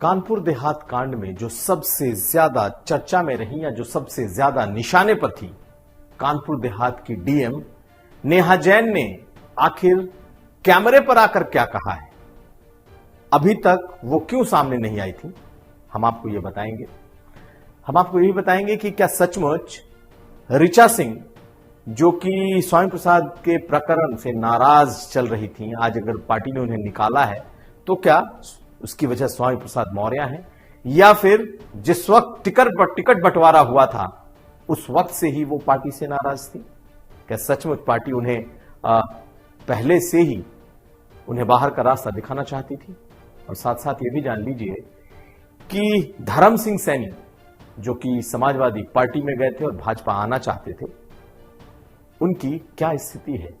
कानपुर देहात कांड में जो सबसे ज्यादा चर्चा में रही या जो सबसे ज्यादा निशाने पर थी, कानपुर देहात की डीएम नेहा जैन ने आखिर कैमरे पर आकर क्या कहा है, अभी तक वो क्यों सामने नहीं आई थी, हम आपको ये बताएंगे। हम आपको यही बताएंगे कि क्या सचमुच ऋचा सिंह, जो कि स्वामी प्रसाद के प्रकरण से नाराज चल रही थी, आज अगर पार्टी ने उन्हें निकाला है तो क्या उसकी वजह स्वामी प्रसाद मौर्य है, या फिर जिस वक्त टिकट बंटवारा हुआ था उस वक्त से ही वो पार्टी से नाराज थी? क्या सचमुच पार्टी उन्हें पहले से ही उन्हें बाहर का रास्ता दिखाना चाहती थी? और साथ साथ ये भी जान लीजिए कि धर्म सिंह सैनी, जो कि समाजवादी पार्टी में गए थे और भाजपा आना चाहते थे, उनकी क्या स्थिति है,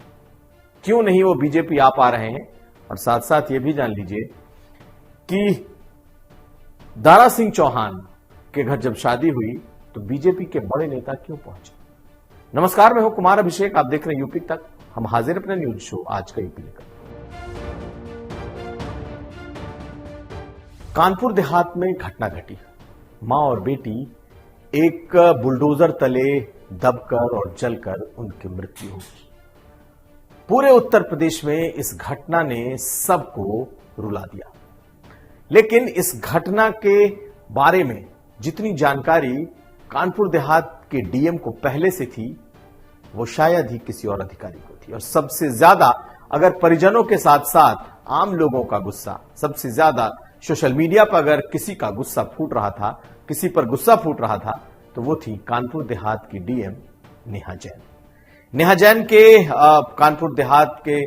क्यों नहीं वो बीजेपी आ पा रहे हैं? और साथ साथ ये भी जान लीजिए कि दारा सिंह चौहान के घर जब शादी हुई तो बीजेपी के बड़े नेता क्यों पहुंचे? नमस्कार, मैं हूं कुमार अभिषेक, आप देख रहे हैं यूपी तक। हम हाजिर अपने न्यूज शो आज का यूपी लेकर। कानपुर देहात में घटना घटी, मां और बेटी एक बुलडोजर तले दबकर और जलकर उनकी मृत्यु हुई। पूरे उत्तर प्रदेश में इस घटना ने सबको रुला दिया, लेकिन इस घटना के बारे में जितनी जानकारी कानपुर देहात के डीएम को पहले से थी, वो शायद ही किसी और अधिकारी को थी। और सबसे ज्यादा अगर परिजनों के साथ साथ आम लोगों का गुस्सा, सबसे ज्यादा सोशल मीडिया पर अगर किसी का गुस्सा फूट रहा था, किसी पर गुस्सा फूट रहा था, तो वो थी कानपुर देहात की डीएम नेहा जैन। नेहा जैन के कानपुर देहात के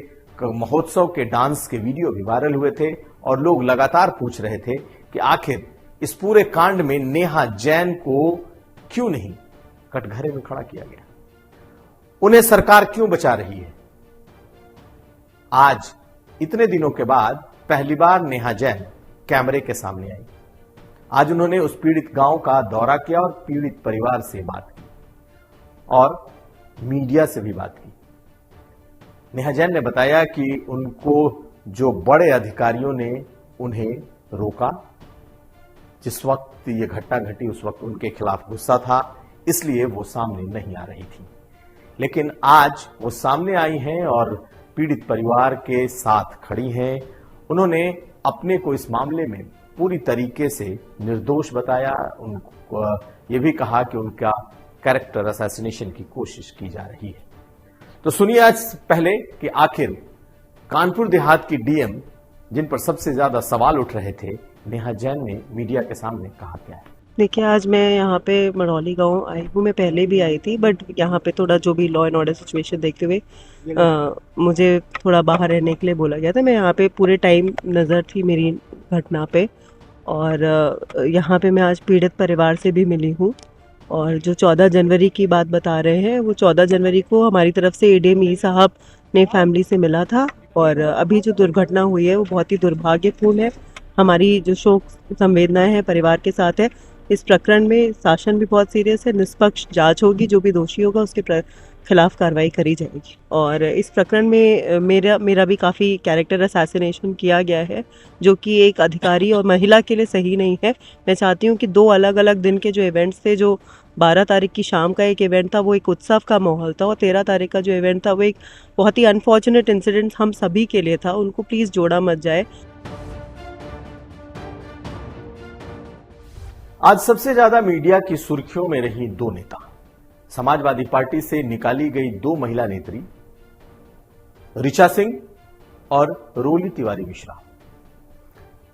महोत्सव के डांस के वीडियो भी वायरल हुए थे और लोग लगातार पूछ रहे थे कि आखिर इस पूरे कांड में नेहा जैन को क्यों नहीं कटघरे में खड़ा किया गया, उन्हें सरकार क्यों बचा रही है। आज इतने दिनों के बाद पहली बार नेहा जैन कैमरे के सामने आई। आज उन्होंने उस पीड़ित गांव का दौरा किया और पीड़ित परिवार से बात की और मीडिया से भी बात की। नेहा जैन ने बताया कि उनको जो बड़े अधिकारियों ने उन्हें रोका, जिस वक्त ये घटना घटी उस वक्त उनके खिलाफ गुस्सा था, इसलिए वो सामने नहीं आ रही थी। लेकिन आज वो सामने आई हैं और पीड़ित परिवार के साथ खड़ी हैं। उन्होंने अपने को इस मामले में पूरी तरीके से निर्दोष बताया। उनको ये भी कहा कि उनका कैरेक्टर असैसिनेशन की कोशिश की जा रही है। तो सुनिए आज पहले कि आखिर कानपुर देहात की डीएम, जिन पर सबसे ज्यादा सवाल उठ रहे थे, नेहा जैन ने मीडिया के सामने कहा क्या है। देखिए, आज मैं यहाँ पे मड़ौली गांव आई हूँ। मैं पहले भी आई थी, बट यहाँ पे थोड़ा जो भी लॉ एंड ऑर्डर सिचुएशन देखते हुए मुझे थोड़ा बाहर रहने के लिए बोला गया था। मैं यहाँ पे पूरे टाइम नज़र थी मेरी घटना पे, और यहाँ पे मैं आज पीड़ित परिवार से भी मिली हूँ। और जो 14 जनवरी की बात बता रहे हैं, वो 14 जनवरी को हमारी तरफ से एडीएम ई साहब ने फैमिली से मिला था। और अभी जो दुर्घटना हुई है वो बहुत ही दुर्भाग्यपूर्ण है। हमारी जो शोक संवेदनाएं हैं परिवार के साथ है। इस प्रकरण में शासन भी बहुत सीरियस है। निष्पक्ष जांच होगी, जो भी दोषी होगा उसके खिलाफ कार्रवाई करी जाएगी। और इस प्रकरण में मेरा भी काफ़ी कैरेक्टर असैसिनेशन किया गया है, जो कि एक अधिकारी और महिला के लिए सही नहीं है। मैं चाहती हूँ कि 2 अलग अलग दिन के जो इवेंट्स थे, जो 12 तारीख की शाम का एक इवेंट था वो एक उत्सव का माहौल था, और 13 तारीख का जो इवेंट था वो एक बहुत ही अनफॉर्चुनेट इंसिडेंट हम सभी के लिए था। उनको प्लीज़ जोड़ा मत जाए। आज सबसे ज्यादा मीडिया की सुर्खियों में रही 2 नेता, समाजवादी पार्टी से निकाली गई 2 महिला नेत्री ऋचा सिंह और रोली तिवारी मिश्रा।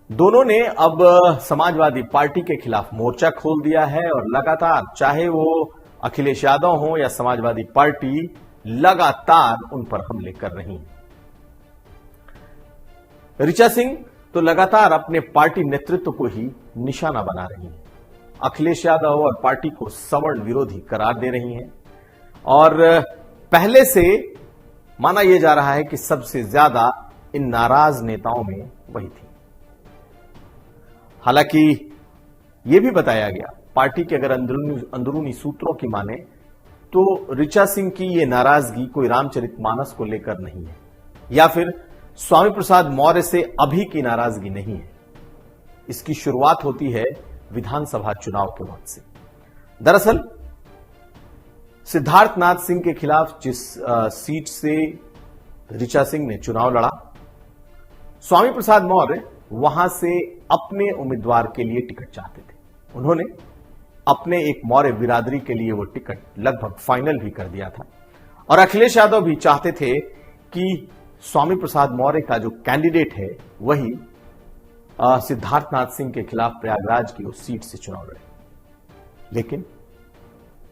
दोनों ने अब समाजवादी पार्टी के खिलाफ मोर्चा खोल दिया है और लगातार, चाहे वो अखिलेश यादव हो या समाजवादी पार्टी, लगातार उन पर हमले कर रही है। ऋचा सिंह तो लगातार अपने पार्टी नेतृत्व को ही निशाना बना रही है। अखिलेश यादव और पार्टी को सवर्ण विरोधी करार दे रही हैं और पहले से माना यह जा रहा है कि सबसे ज्यादा इन नाराज नेताओं में वही थी। हालांकि यह भी बताया गया, पार्टी के अगर अंदरूनी सूत्रों की माने तो ऋचा सिंह की यह नाराजगी कोई रामचरितमानस को लेकर नहीं है या फिर स्वामी प्रसाद मौर्य से अभी की नाराजगी नहीं है। इसकी शुरुआत होती है विधानसभा चुनाव के वक्त से। दरअसल सिद्धार्थनाथ सिंह के खिलाफ जिस सीट से ऋचा सिंह ने चुनाव लड़ा, स्वामी प्रसाद मौर्य वहां से अपने उम्मीदवार के लिए टिकट चाहते थे। उन्होंने अपने एक मौर्य बिरादरी के लिए वो टिकट लगभग फाइनल भी कर दिया था और अखिलेश यादव भी चाहते थे कि स्वामी प्रसाद मौर्य का जो कैंडिडेट है वही सिद्धार्थनाथ सिंह के खिलाफ प्रयागराज की उस सीट से चुनाव लड़े। लेकिन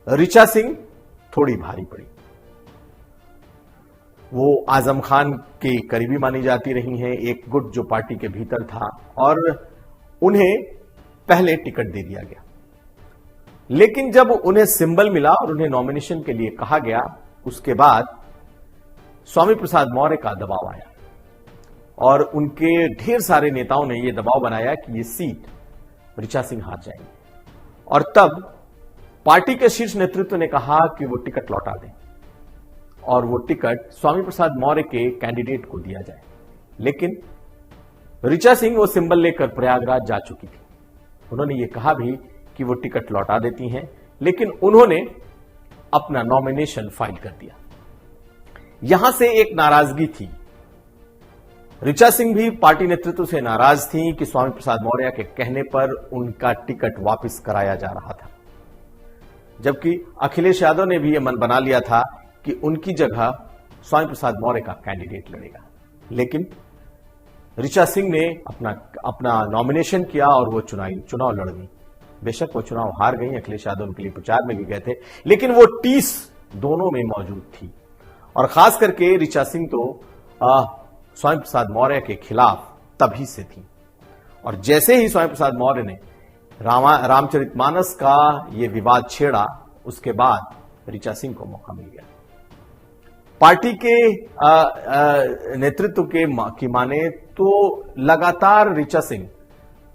ऋचा सिंह थोड़ी भारी पड़ी। वो आजम खान के करीबी मानी जाती रही हैं, एक गुट जो पार्टी के भीतर था, और उन्हें पहले टिकट दे दिया गया। लेकिन जब उन्हें सिंबल मिला और उन्हें नॉमिनेशन के लिए कहा गया, उसके बाद स्वामी प्रसाद मौर्य का दबाव आया और उनके ढेर सारे नेताओं ने यह दबाव बनाया कि यह सीट ऋचा सिंह हार जाएंगे। और तब पार्टी के शीर्ष नेतृत्व ने कहा कि वो टिकट लौटा दें और वो टिकट स्वामी प्रसाद मौर्य के कैंडिडेट को दिया जाए। लेकिन ऋचा सिंह वो सिंबल लेकर प्रयागराज जा चुकी थी। उन्होंने ये कहा भी कि वो टिकट लौटा देती हैं, लेकिन उन्होंने अपना नॉमिनेशन फाइल कर दिया। यहां से एक नाराजगी थी। ऋचा सिंह भी पार्टी नेतृत्व से नाराज थी कि स्वामी प्रसाद मौर्य के कहने पर उनका टिकट वापस कराया जा रहा था, जबकि अखिलेश यादव ने भी यह मन बना लिया था कि उनकी जगह स्वामी प्रसाद मौर्य का कैंडिडेट लड़ेगा। लेकिन ऋचा सिंह ने अपना नॉमिनेशन किया और वो चुनाव लड़ गई। बेशक वो चुनाव हार गई, अखिलेश यादव उनके लिए प्रचार में भी गए थे, लेकिन वो टीस दोनों में मौजूद थी। और खास करके ऋचा सिंह तो स्वामी प्रसाद मौर्य के खिलाफ तभी से थी। और जैसे ही स्वामी प्रसाद मौर्य ने रामचरितमानस का ये विवाद छेड़ा, उसके बाद ऋचा सिंह को मौका मिल गया। पार्टी के नेतृत्व की माने तो लगातार ऋचा सिंह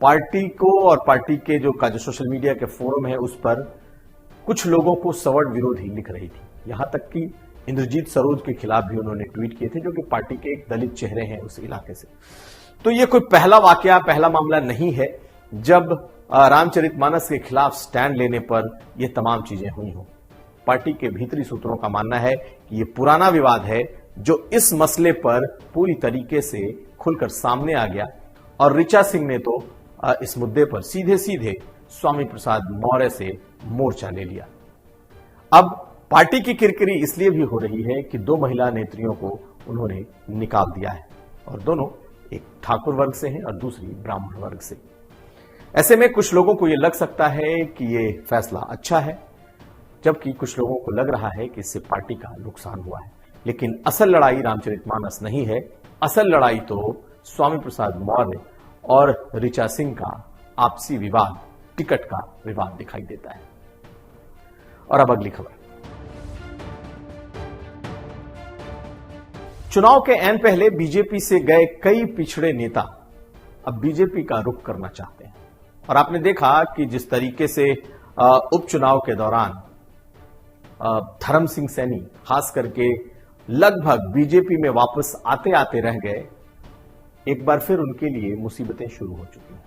पार्टी को और पार्टी के जो सोशल मीडिया के फोरम है उस पर कुछ लोगों को सवर्ण विरोधी लिख रही थी। यहां तक कि इंद्रजीत सरोज के खिलाफ भी उन्होंने ट्वीट किए थे, जो कि पार्टी के एक दलित चेहरे हैं उस इलाके से। तो यह कोई पहला मामला नहीं है जब रामचरितमानस के खिलाफ स्टैंड लेने पर यह तमाम चीजें हुई हों। पार्टी के भीतरी सूत्रों का मानना है कि यह पुराना विवाद है जो इस मसले पर पूरी तरीके से खुलकर सामने आ गया और ऋचा सिंह ने तो इस मुद्दे पर सीधे सीधे स्वामी प्रसाद मौर्य से मोर्चा ले लिया। अब पार्टी की किरकिरी इसलिए भी हो रही है कि दो महिला नेत्रियों को उन्होंने निकाल दिया है और दोनों एक ठाकुर वर्ग से हैं और दूसरी ब्राह्मण वर्ग से। ऐसे में कुछ लोगों को यह लग सकता है कि यह फैसला अच्छा है, जबकि कुछ लोगों को लग रहा है कि इससे पार्टी का नुकसान हुआ है। लेकिन असल लड़ाई रामचरितमानस नहीं है, असल लड़ाई तो स्वामी प्रसाद मौर्य और ऋचा सिंह का आपसी विवाद, टिकट का विवाद दिखाई देता है। और अब अगली खबर। चुनाव के ऐन पहले बीजेपी से गए कई पिछड़े नेता अब बीजेपी का रुख करना चाहते हैं और आपने देखा कि जिस तरीके से उपचुनाव के दौरान धर्म सिंह सैनी खास करके लगभग बीजेपी में वापस आते आते रह गए, एक बार फिर उनके लिए मुसीबतें शुरू हो चुकी हैं।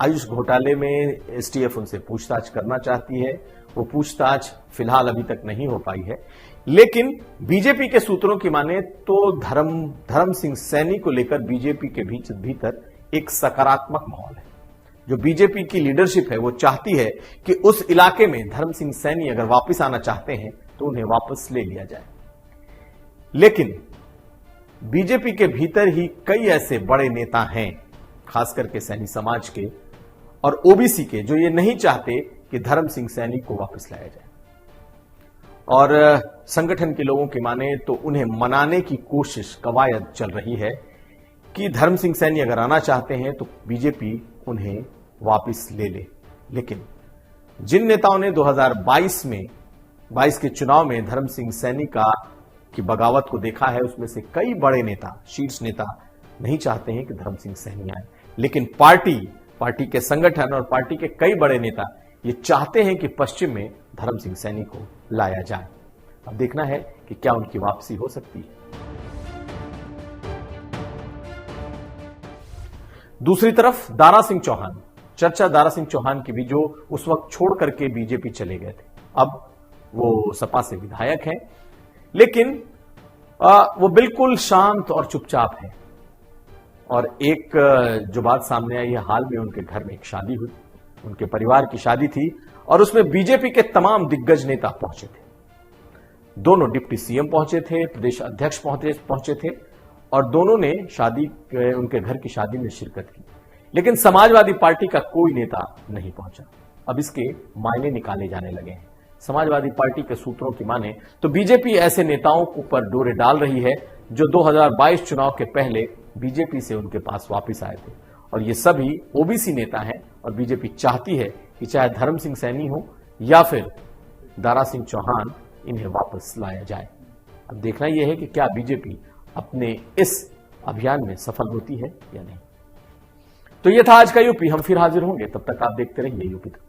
आयुष घोटाले में एसटीएफ उनसे पूछताछ करना चाहती है। वो पूछताछ फिलहाल अभी तक नहीं हो पाई है, लेकिन बीजेपी के सूत्रों की माने तो धर्म सिंह सैनी को लेकर बीजेपी के भीतर एक सकारात्मक माहौल है। जो बीजेपी की लीडरशिप है वो चाहती है कि उस इलाके में धर्म सिंह सैनी अगर वापस आना चाहते हैं तो उन्हें वापस ले लिया जाए। लेकिन बीजेपी के भीतर ही कई ऐसे बड़े नेता हैं, खास करके सैनी समाज के और ओबीसी के, जो ये नहीं चाहते कि धर्म सिंह सैनी को वापस लाया जाए। और संगठन के लोगों की माने तो उन्हें मनाने की कोशिश, कवायद चल रही है कि धर्म सिंह सैनी अगर आना चाहते हैं तो बीजेपी उन्हें वापस ले ले। लेकिन जिन नेताओं ने 2022 के चुनाव में धर्म सिंह सैनी की बगावत को देखा है, उसमें से कई बड़े नेता, शीर्ष नेता नहीं चाहते हैं कि धर्म सिंह सैनी आए। लेकिन पार्टी के संगठन और पार्टी के कई बड़े नेता ये चाहते हैं कि पश्चिम में धर्म सिंह सैनी को लाया जाए। अब देखना है कि क्या उनकी वापसी हो सकती है। दूसरी तरफ दारा सिंह चौहान, चर्चा दारा सिंह चौहान की भी, जो उस वक्त छोड़ करके बीजेपी चले गए थे, अब वो सपा से विधायक हैं, लेकिन वो बिल्कुल शांत और चुपचाप है। और एक जो बात सामने आई है, हाल में उनके घर में एक शादी हुई, उनके परिवार की शादी थी और उसमें बीजेपी के तमाम दिग्गज नेता पहुंचे थे। दोनों डिप्टी सीएम पहुंचे थे, प्रदेश अध्यक्ष पहुंचे थे और दोनों ने उनके घर की शादी में शिरकत की, लेकिन समाजवादी पार्टी का कोई नेता नहीं पहुंचा। अब इसके मायने निकाले जाने लगे हैं। समाजवादी पार्टी के सूत्रों की माने तो बीजेपी ऐसे नेताओं को पर डोरे डाल रही है जो 2022 चुनाव के पहले बीजेपी से उनके पास वापस आए थे, और ये सभी ओबीसी नेता हैं और बीजेपी चाहती है कि चाहे धर्म सिंह सैनी हो या फिर दारा सिंह चौहान, इन्हें वापस लाया जाए। अब देखना यह है कि क्या बीजेपी अपने इस अभियान में सफल होती है या नहीं। तो यह था आज का यूपी। हम फिर हाजिर होंगे, तब तक आप देखते रहिए यूपी तक।